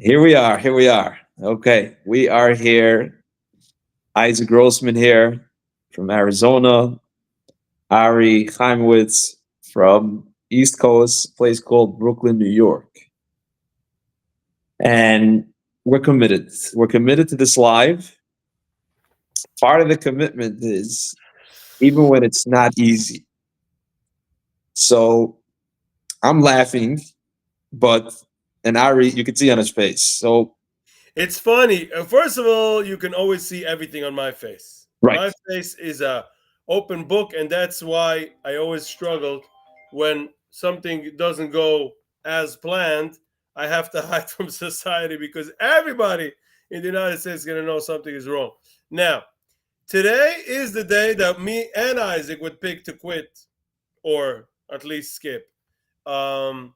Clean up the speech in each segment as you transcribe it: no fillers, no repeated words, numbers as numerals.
Here we are. Here we are. Okay, we are here. Isaac Grossman here from Arizona. Ari Chaimowitz from East Coast, a place called Brooklyn, New York. And we're committed. We're committed to this live. Part of the commitment is even when it's not easy. So I'm laughing, but and Ari, you can see on his face. So It's funny. First of all, you can always see everything on my face. right. My face is a open book, and that's why I always struggled when something doesn't go as planned. I have to hide from society because everybody in the United States is going to know something is wrong. Now, today is the day that me and Isaac would pick to quit or at least skip. Um,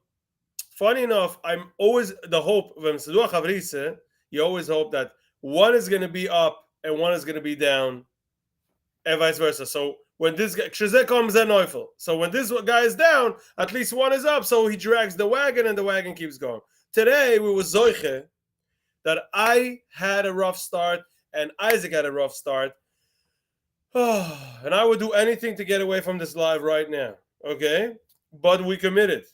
Funny enough, I'm always the hope when you always hope that one is going to be up and one is going to be down, and vice versa. So when this guy comes in Neufel, so when this guy is down, at least one is up. So he drags the wagon and the wagon keeps going. Today we was zoiche that I had a rough start and Isaac had a rough start, and I would do anything to get away from this live right now. Okay, but we committed, so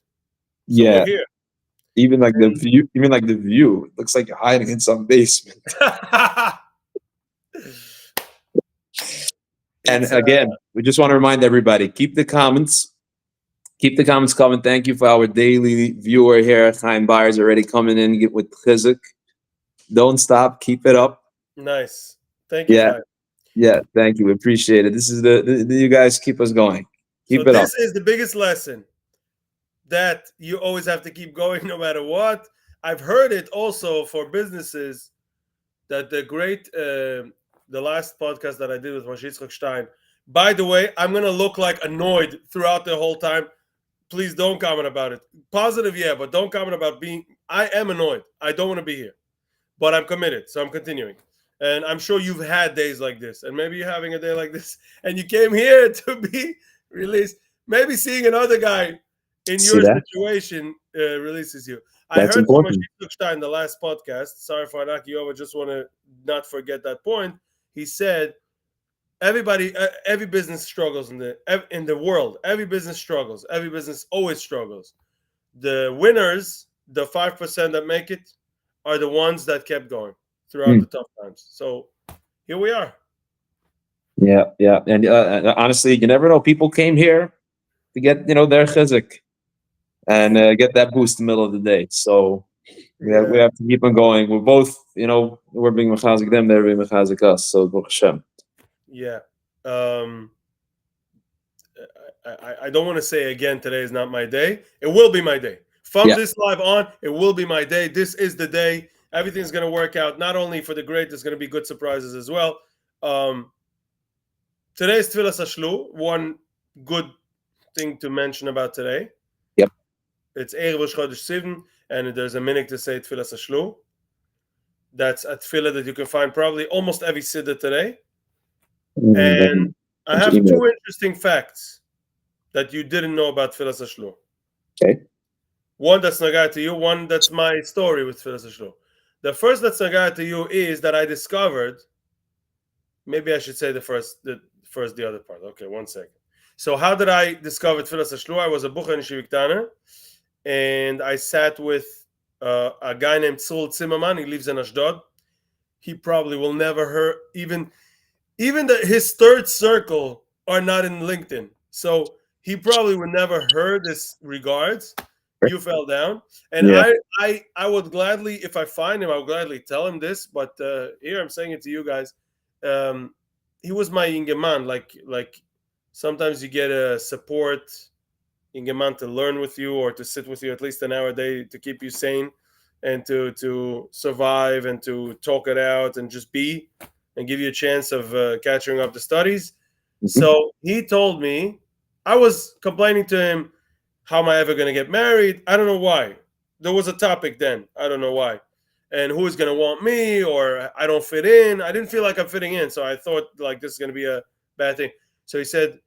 we're Yeah. here. Even like the And view, even like the view, it looks like you're hiding in some basement. And it's again, we just want to remind everybody: keep the comments coming. Thank you for our daily viewer here. Chaim Buyers already coming in get with Chizuk. Don't stop. Keep it up. nice. Thank you, Yeah, Chaim. yeah. Thank you. We appreciate it. This is you guys keep us going. So Keep it up. this is the biggest lesson that you always have to keep going no matter what. I've heard it also for businesses that the last podcast that I did with Moshe Yitzchak Stein. By the way, I'm gonna look like annoyed throughout the whole time. Please don't comment about it. Positive, yeah, but don't comment about being. I am annoyed. I don't want to be here, but I'm committed, so I'm continuing. And I'm sure you've had days like this, and maybe you're having a day like this, and you came here to be released. Maybe seeing another guy in See your that? situation releases you. I That's heard from important. Moshe Stein the last podcast. Sorry for Anaki over. Just want to not forget that point. He said every business struggles in the world. Every business struggles. Every business always struggles. The winners, the 5% that make it, are the ones that kept going throughout Hmm. the tough times. So here we are. Yeah, yeah. And honestly, you never know. People came here to get their chizuk and get that boost in the middle of the day. So yeah, we Yeah, have to keep on going. We're both, we're being mechazik them, they're being mechazik us. So Baruch Hashem. yeah. Um, I don't want to say again today is not my day. It will be my day. From Yeah. this live on, it will be my day. This is the day. Everything's going to work out. Not only for the great, there's going to be good surprises as well. Um, Today's Tfilas Ashlu. One good thing to mention about today. Yep. It's Erev Rosh Chodesh Sivan, and there's a minute to say Tfilas Ashlu. That's a tefillah that you can find probably almost every siddur today. And I Bunch of have emails. two interesting facts that you didn't know about Tfilas Ashlu. Okay. One that's nagar to you, one that's my story with Tfilas Ashlu. The first that's nagar to you is that I discovered. Maybe I should say the other part. Okay, 1 second. So how did I discover Tfilas Ashlu? I was a bucher in Shiviktana, and I sat with a guy named Tzul Zimmerman. He lives in Ashdod. He probably will never hear even his third circle are not in LinkedIn. So he probably would never heard this regards. You fell down. And Yeah. I would gladly, if I find him, I would gladly tell him this. But here I'm saying it to you guys. He was my Ingeman. Like sometimes you get a support Ingeman to learn with you or to sit with you at least an hour a day to keep you sane and to survive and to talk it out and just be and give you a chance of catching up the studies. Mhm. So he told me, I was complaining to him, how am I ever going to get married? I don't know why. There was a topic then. I don't know why. And who's going to want me or I don't fit in. I didn't feel like I'm fitting in. So I thought like this is going to be a bad thing. So he said,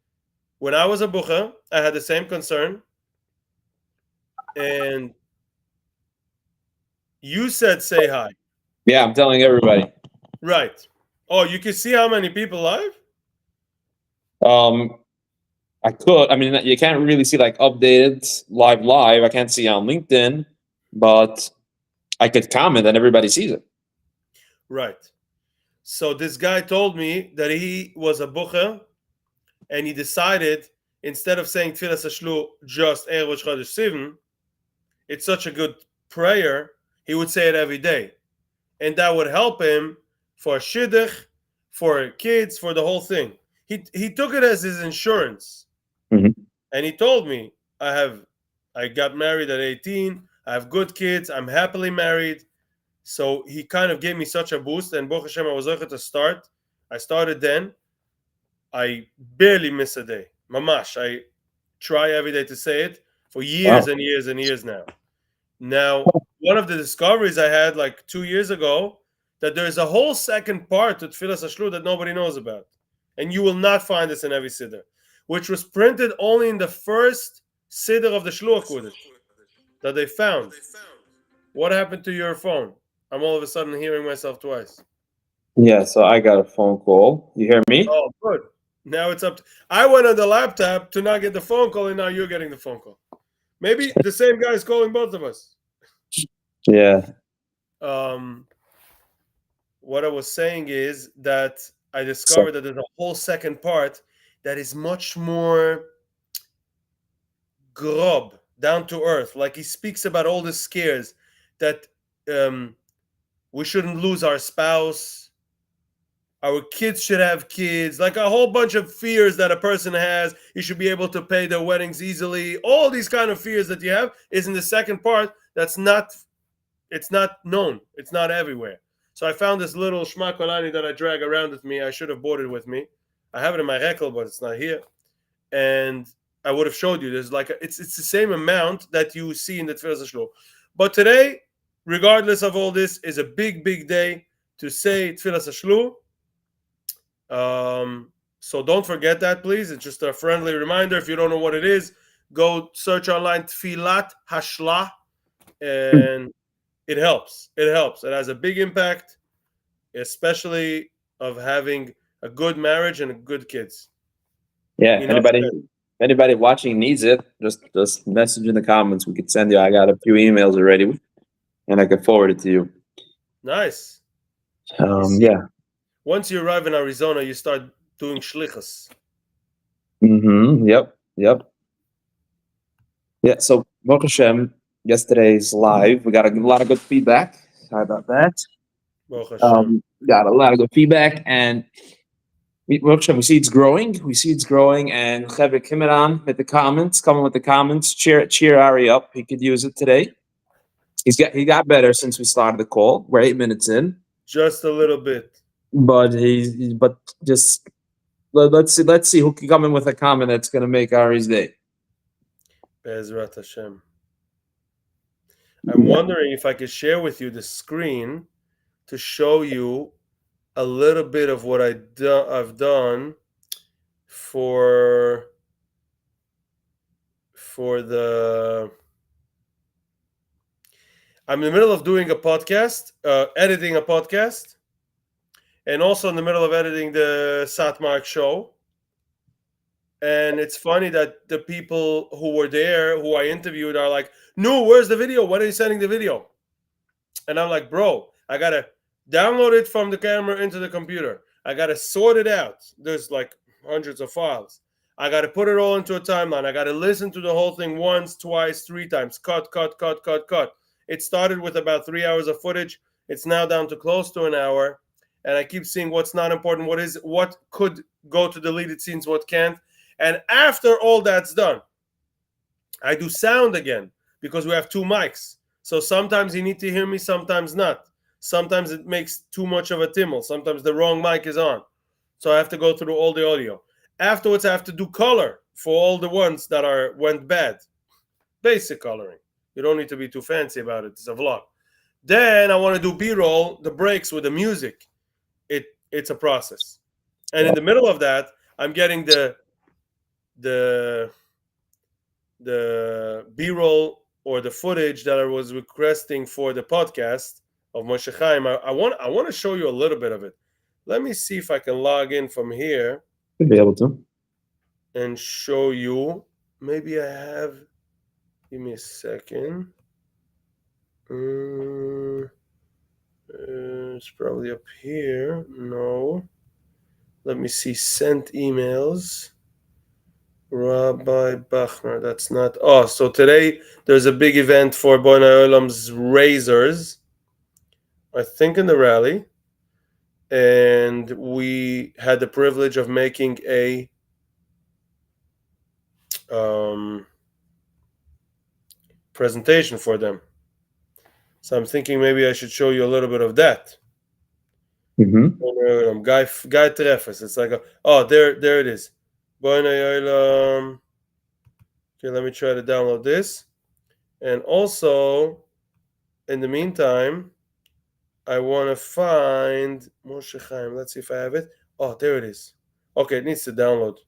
when I was a bucha, I had the same concern. And You said say hi. Yeah, I'm telling everybody. Right. Oh, you can see how many people live? Um, I could. I mean, you can't really see like updated live. I can't see on LinkedIn, but I could comment and everybody sees it. Right. So this guy told me that he was a bucher and he decided instead of saying Tfilas Hashlu just Erev Rosh Chodesh Sivan, it's such a good prayer, he would say it every day. And that would help him for shidduch, for kids, for the whole thing. He took it as his insurance. Mhm. And he told me, I got married at 18, I have good kids, I'm happily married. So he kind of gave me such a boost, and Baruch Hashem, I was able to start. I started then. I barely miss a day. Mamash. I try every day to say it for years Wow. and years and years now. Now, one of the discoveries I had like 2 years ago that there's a whole second part to Tfilas Hashlu that nobody knows about, and you will not find this in every siddur, which was printed only in the first siddur of the Shluach Kodesh that they found. What happened to your phone? I'm all of a sudden hearing myself twice. Yeah, so I got a phone call. You hear me? Oh, good. Now it's up to. I went on the laptop to not get the phone call, and now you're getting the phone call. Maybe the same guy is calling both of us. Yeah. Um, what I was saying is that I So discovered that there's a whole second part that is much more grob, down to earth. Like he speaks about all the scares that um, we shouldn't lose our spouse, our kids should have kids, like a whole bunch of fears that a person has. You should be able to pay their weddings easily. All these kind of fears that you have is in the second part. That's not. It's not known. It's not everywhere. So I found this little shmakolani that I drag around with me. I should have brought it with me. I have it in my rekel, but it's not here. And I would have showed you. There's like it's the same amount that you see in the Tfilas Shlo. But today, regardless of all this, is a big day to say Tfilas Shlo. So don't forget that, please. It's just a friendly reminder. If you don't know what it is, go search online Tfilat Hashla, and it helps. It helps. It has a big impact, especially of having a good marriage and good kids. yeah, Enough anybody said. anybody watching needs it, just message in the comments. We could send you. I got a few emails already, and I could forward it to you. Nice. You see, Yeah. once you arrive in Arizona, you start doing shlichus. Yep. Yep. Yeah. So Baruch Hashem, yesterday's live. We got a lot of good feedback. Sorry about that. Baruch Hashem. Got a lot of good feedback, and Baruch Hashem, we see it's growing. We see it's growing, and Chevik Kimeran with the comments, coming with the comments. Cheer Ari up. He could use it today. He got better since we started the call. We're 8 minutes in, Just a little bit. but just let's see who can come in with a comment that's going to make Ari's day. Be'ezrat Hashem. I'm wondering if I could share with you the screen to show you a little bit of what I've done for the. I'm in the middle of doing a podcast, editing a podcast, and also in the middle of editing the Satmark show. And it's funny that the people who were there, who I interviewed, are like, "No, where's the video? When are you sending the video?" And I'm like, "Bro, I gotta download it from the camera into the computer. I gotta sort it out. There's like hundreds of files. I gotta put it all into a timeline. I gotta listen to the whole thing once, twice, three times. Cut. It started with about 3 hours of footage. It's now down to close to an hour, and I keep seeing what's not important, what could go to deleted scenes, what can't. And after all that's done, I do sound again because we have two mics. So sometimes you need to hear me, sometimes not. Sometimes it makes too much of a timmel. Sometimes the wrong mic is on. So I have to go through all the audio. Afterwards, I have to do color for all the ones that went bad. Basic coloring. You don't need to be too fancy about it. It's a vlog. Then I want to do B-roll, the breaks with the music. It's a process. And in the middle of that, I'm getting the B-roll or the footage that I was requesting for the podcast of Moshe Chaim. I want to show you a little bit of it. Let me see if I can log in from here Should be able to. and show you. Maybe I have. Give me a second. It's probably up here. No. Let me see. Sent emails. Rabbi Bachner. That's not. Oh, so today there's a big event for Bonai Olam's Razors, I think in the rally. And we had the privilege of making a presentation for them. So I'm thinking maybe I should show you a little bit of that. Mm-hmm. Guy Treffers. It's like there it is. Okay, let me try to download this. And also, in the meantime, I want to find Moshe Chaim. Let's see if I have it. Oh, there it is. Okay, it needs to download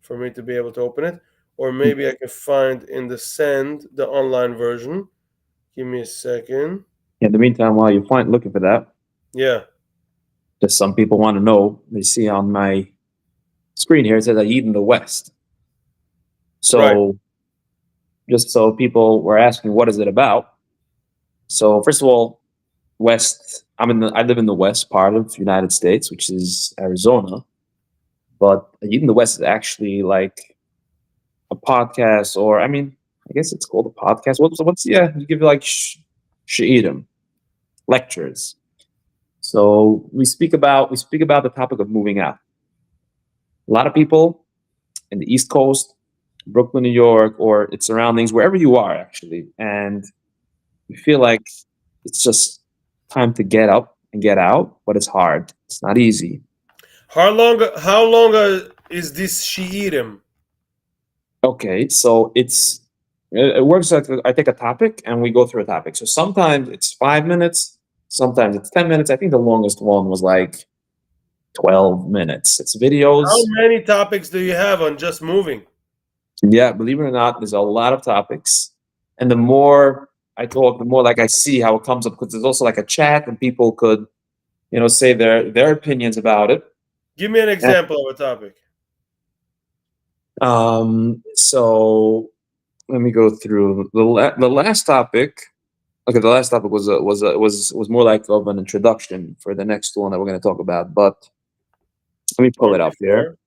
for me to be able to open it. Or maybe I can find in the send the online version. Give me a second. In the meantime, while you're looking for that, Yeah. just some people want to know. They see on my screen here, it says I eat in the West. So, Right. just so people were asking, what is it about? So, first of all, West. I live in the West part of the United States, which is Arizona. But eat in the West is actually like a podcast, or I guess it's called a podcast. What's yeah? You give like shi'itim lectures. So we speak about the topic of moving out. A lot of people in the East Coast, Brooklyn, New York, or its surroundings, wherever you are actually, and you feel like it's just time to get up and get out, but it's hard. It's not easy. How long is this Shi'irim? Okay, so it works like I take a topic and we go through a topic. So sometimes it's 5 minutes, sometimes it's 10 minutes. I think the longest one was like 12 minutes. It's How videos. many topics do you have on just moving? Yeah, believe it or not, there's a lot of topics. And the more I talk, the more like I see how it comes up, because there's also like a chat and people could, say their opinions about it. Give me an example of a topic. So let me go through the last topic. Okay, the last topic was more like of an introduction for the next one that we're going to talk about. But let me pull it up here.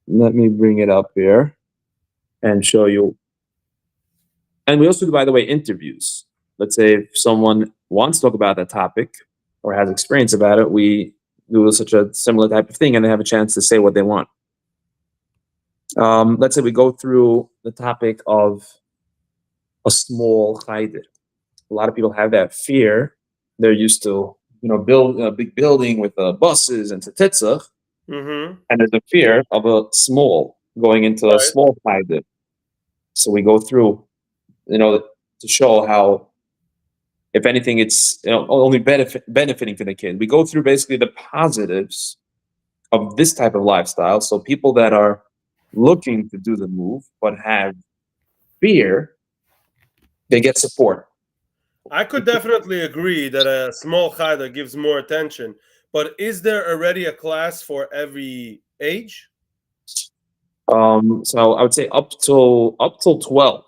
Let me bring it up here and show you. And we also do, by the way, interviews. Let's say if someone wants to talk about that topic or has experience about it, we do such a similar type of thing, and they have a chance to say what they want. Let's say we go through the topic of a small cheder. A lot of people have that fear. They're used to, build a big building with buses and tzitzach, Mm-hmm. and there's a fear of a small going into a small cheder. So we go through, to show how, if anything, it's only benefiting for the kid. We go through basically the positives of this type of lifestyle. So people that are looking to do the move but have fear, they get support. I could definitely agree that a small cheder gives more attention, but is there already a class for every age? So I would say up till 12.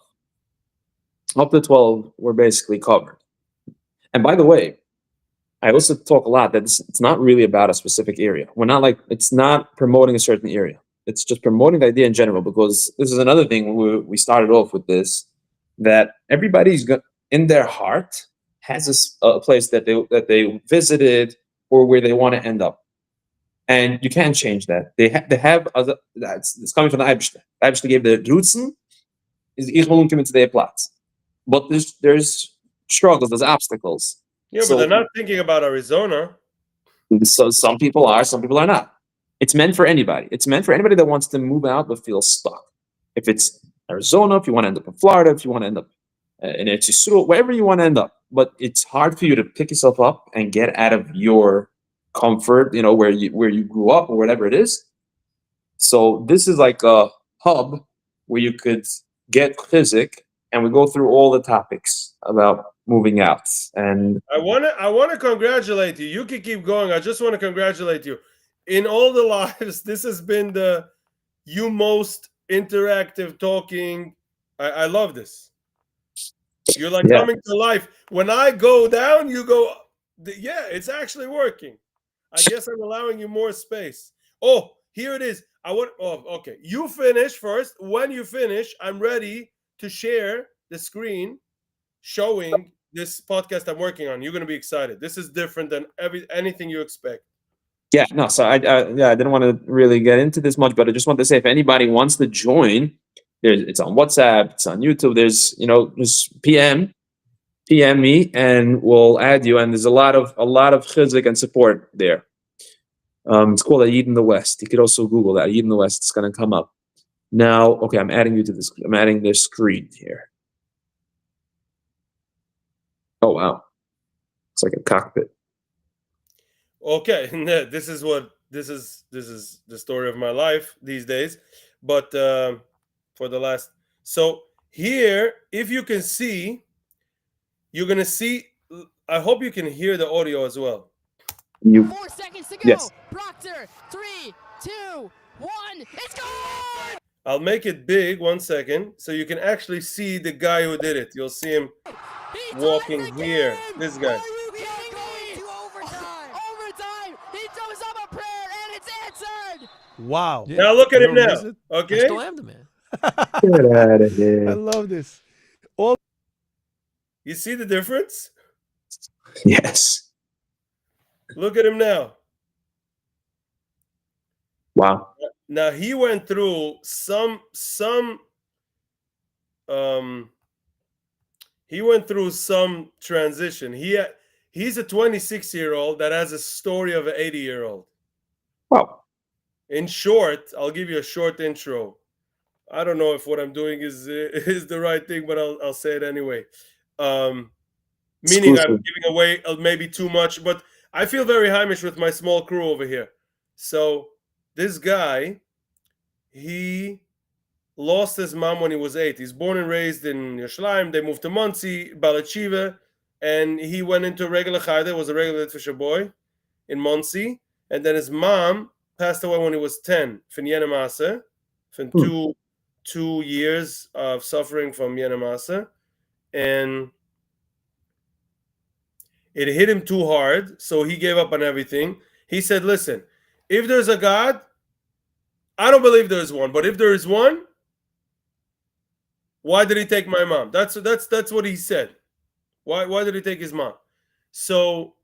Up to 12, we're basically covered. And by the way, I also talk a lot that it's not really about a specific area. It's not promoting a certain area. It's just promoting the idea in general, because this is another thing we started off with this, that everybody's in their heart has a place that they visited or where they want to end up. And you can't change that. They have other, it's coming from the Eibishter. The Eibishter gave the Rutzen, is ich will come into their Platz. But there's struggles, there's obstacles. Yeah, but they're not thinking about Arizona. So some people are, some people are not. It's meant for anybody. It's meant for anybody that wants to move out but feels stuck. If it's Arizona, if you want to end up in Florida, if you want to end up in Eretz Yisrael, wherever you want to end up. But it's hard for you to pick yourself up and get out of your comfort, where you grew up or whatever it is. So this is like a hub where you could get chizik and we go through all the topics about moving out. And I wanna congratulate you. You can keep going. I just want to congratulate you. In all the lives, this has been the you most interactive talking. I love this. You're like yeah, coming to life. When I go down, you go up. Yeah, it's actually working. I guess I'm allowing you more space. Oh, here it is. Okay. You finish first. When you finish, I'm ready to share the screen showing this podcast I'm working on. You're gonna be excited. This is different than anything you expect. yeah, no. So I didn't want to really get into this much, but I just want to say if anybody wants to join, it's on WhatsApp, it's on YouTube. There's just PM me, and we'll add you. And there's a lot of chizik and support there. It's called a Yid in the West. You could also Google that Yid in the West. It's going to come up now. Okay, I'm adding you to this. I'm adding this screen here. Oh wow, it's like a cockpit. Okay, this is the story of my life these days. But for the last, so here, if you can see, you're gonna see. I hope you can hear the audio as well. You 4 seconds to go. yes. Proctor, 3, 2, 1. It's gone. I'll make it big. 1 second, so you can actually see the guy who did it. You'll see him He ties walking the here. game. This guy. Are you kidding me? To overtime. Overtime. He throws up a prayer and it's answered. Wow. Yeah. Now look at You him know who now. is it? I Okay. still am the man. Get out of I here. love this. You see the difference? Yes. Look at him now. Wow. Now he went through some he went through some transition. He's a 26-year-old that has a story of an 80-year-old. Wow. In short, I'll give you a short intro. I don't know if what I'm doing is the right thing, but I'll say it anyway. Meaning I'm Exclusive. giving away maybe too much, but I feel very Heimish with my small crew over here. So this guy, he lost his mom when he was 8. He's born and raised in Yerushalayim. They moved to Monsey, Balachiva, and he went into regular Chayda, was a regular Litvisher boy in Monsey. And then his mom passed away when he was 10, from Yenemase, from 2 years of suffering from Yenemase. And it hit him too hard, so he gave up on everything. He said, listen, if there's a God, I don't believe there is one, but if there is one, why did he take my mom? That's what he said. Why did he take his mom? So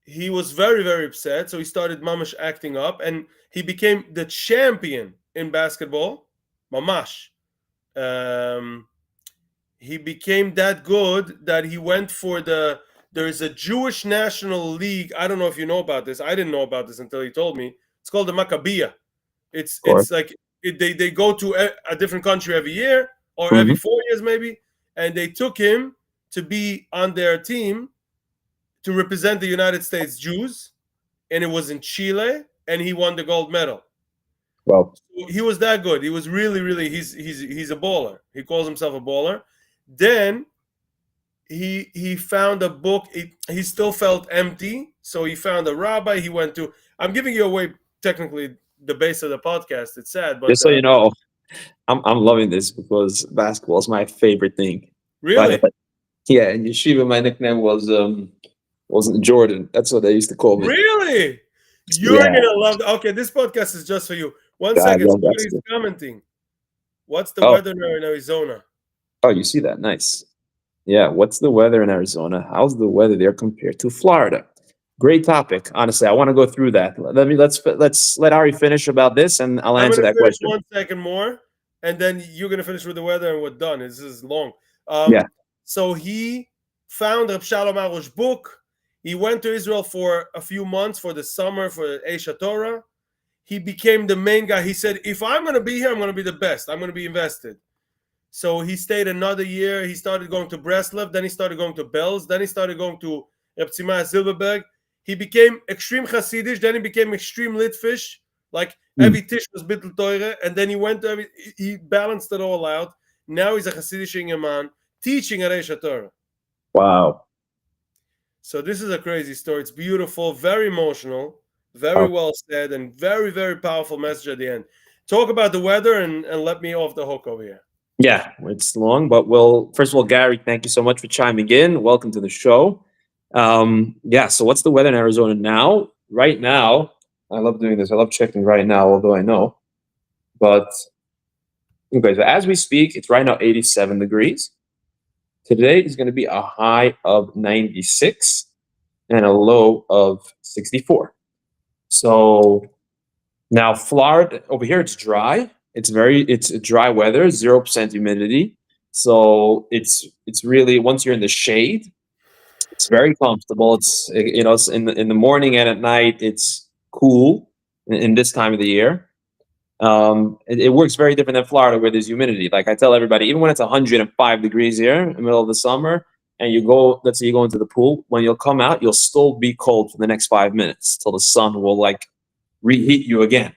he was very, very upset. So he started mamash acting up, and he became the champion in basketball. Mamash. He became that good that he went for there's a Jewish National League. I don't know if you know about this. I didn't know about this until he told me. It's called the Maccabiah. It's like they go to a different country every year or every 4 years maybe, and they took him to be on their team to represent the United States Jews, and it was in Chile, and he won the gold medal. Wow. He was that good. He was really, really. He's a baller. He calls himself a baller. Then he found a book. He still felt empty, so he found a rabbi. He went to. I'm giving you away technically the base of the podcast. It's sad, but Just so you know, I'm loving this because basketball is my favorite thing. really, But, yeah, in yeshiva, my nickname wasn't Jordan. That's what they used to call me. really, you're Yeah. gonna love. Okay, this podcast is just for you. One God, I second, love somebody's basketball. commenting. What's the Oh. weather now in Arizona? Oh, you see that? Nice. Yeah. What's the weather in Arizona? How's the weather there compared to Florida? Great topic. Honestly, I want to go through that. Let's let Ari finish about this, and I'll I'm answer gonna that finish question. 1 second more, and then you're gonna finish with the weather, and we're done. This is long. Yeah. So he found Reb Shalom Arush's book. He went to Israel for a few months for the summer for Eisha Torah. He became the main guy. He said, if I'm gonna be here, I'm gonna be the best. I'm gonna be invested. So he stayed another year. He started going to Breslev. Then he started going to Belz. Then he started going to Reb Tzimah Silverberg. He became extreme Hasidish. Then he became extreme Litvish. Like every tish was bittul teure. And then he went to he balanced it all out. Now he's a Hasidic Yaman teaching at Eish Torah. Wow. So this is a crazy story. It's beautiful, very emotional, very well said, and very, very powerful message at the end. Talk about the weather and let me off the hook over here. Yeah, it's long, but first of all, Gary, thank you so much for chiming in. Welcome to the show. Yeah, so what's the weather in Arizona now? Right now, I love doing this. I love checking right now, although I know. But okay, so as we speak, it's right now 87 degrees. Today is going to be a high of 96 and a low of 64. So now Florida, over here, it's dry. It's dry weather, 0% humidity. So it's really, once you're in the shade, it's very comfortable. It's in the morning and at night, it's cool in this time of the year. It works very different than Florida where there's humidity. Like I tell everybody, even when it's 105 degrees here in the middle of the summer, and let's say you go into the pool, when you'll come out, you'll still be cold for the next 5 minutes till the sun will like reheat you again,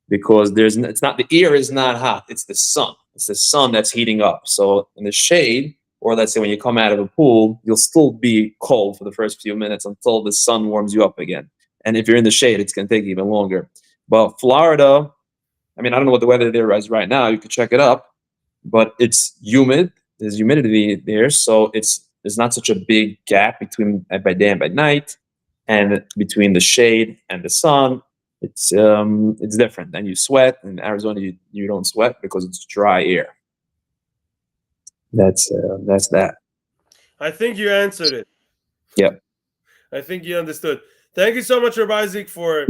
because it's not, the air is not hot, it's the sun. It's the sun that's heating up. So in the shade, or let's say when you come out of a pool, you'll still be cold for the first few minutes until the sun warms you up again. And if you're in the shade, it's going to take even longer. But Florida, I mean, I don't know what the weather there is right now. You could check it up, but it's humid. There's humidity there, so there's not such a big gap between by day and by night, and between the shade and the sun. It's different. And you sweat. In Arizona, you don't sweat because it's dry air. That's that. I think you answered it. Yep. I think you understood. Thank you so much, Rabbi Isaac, for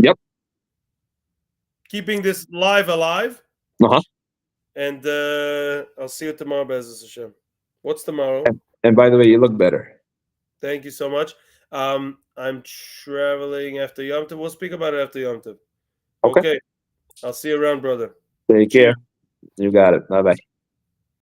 keeping this live alive. Uh-huh. And I'll see you tomorrow, Be'ezus Hashem. What's tomorrow? And by the way, you look better. Thank you so much. I'm traveling after Yom Tov. We'll speak about it after Yom Tov. Okay. I'll see you around, brother. Take care. You got it. Bye-bye.